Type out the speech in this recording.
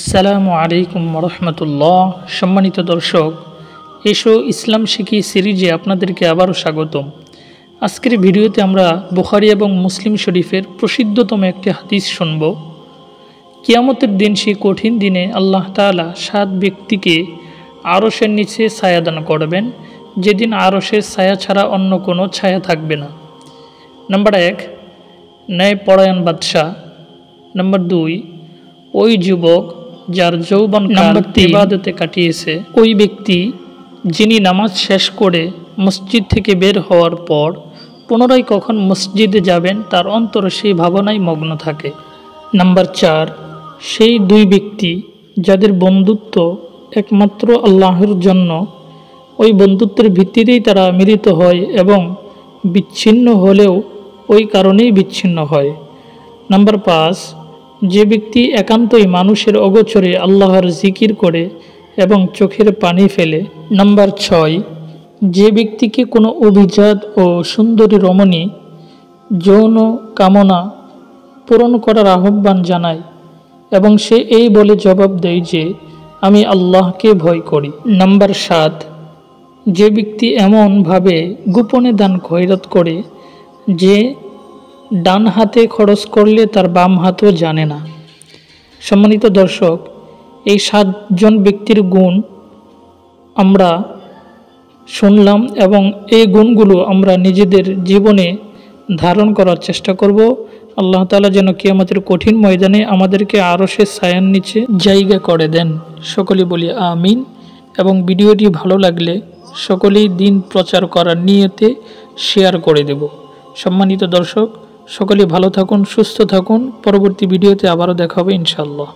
আসসালামু আলাইকুম রহমতুল্লাহ। সম্মানিত দর্শক, এসো ইসলাম শিখি সিরিজে আপনাদেরকে আবারও স্বাগতম। আজকের ভিডিওতে আমরা বুখারী এবং মুসলিম শরীফের প্রসিদ্ধতম একটি হাদিস শুনব। কিয়ামতের দিন, সেই কঠিন দিনে আল্লাহ তাআলা 7 ব্যক্তিকে আরশের নিচে ছায়াদান করবেন, যেদিন আরশের ছায়া ছাড়া অন্য কোনো ছায়া থাকবে না। নাম্বার 1, ন্যায়পরায়ণ বাদশাহ। নাম্বার 2, ওই যুবক যার যৌবনকাল ইবাদতে কাটিয়েছে। ওই ব্যক্তি যিনি নামাজ শেষ করে মসজিদ থেকে বের হওয়ার পর পুনরায় কখন মসজিদে যাবেন তার অন্তর সেই ভাবনায় মগ্ন থাকে। নাম্বার 4, সেই 2 ব্যক্তি যাদের বন্ধুত্ব একমাত্র আল্লাহর জন্য, ওই বন্ধুত্বের ভিত্তিতেই তারা মিলিত হয় এবং বিচ্ছিন্ন হলেও ওই কারণেই বিচ্ছিন্ন হয়। নাম্বার 5, যে ব্যক্তি একান্তই মানুষের অগোচরে আল্লাহর জিকির করে এবং চোখের পানি ফেলে। নাম্বার 6, যে ব্যক্তিকে কোনো অভিজাত ও সুন্দরী রমণী যৌন কামনা পূরণ করার আহ্বান জানায় এবং সে এই বলে জবাব দেয় যে আমি আল্লাহকে ভয় করি। নাম্বার 7, যে ব্যক্তি এমনভাবে গোপনে দান খয়রাত করে যে ডান হাতে খরচ করলে তার বাম হাতও জানে না। সম্মানিত দর্শক, এই 7 জন ব্যক্তির গুণ আমরা শুনলাম এবং এই গুণগুলো আমরা নিজেদের জীবনে ধারণ করার চেষ্টা করব। আল্লাহ তাআলা যেন কিয়ামতের কঠিন ময়দানে আমাদেরকে আরশের ছায়ার নিচে জায়গা করে দেন। সকলে বলি আমিন। এবং ভিডিওটি ভালো লাগলে সকলেই দিন প্রচার করার নিয়তে শেয়ার করে দেব। সম্মানিত দর্শক, সকলে ভালো থাকুন, সুস্থ থাকুন। পরবর্তী ভিডিওতে আবারও দেখা হবে ইনশাআল্লাহ।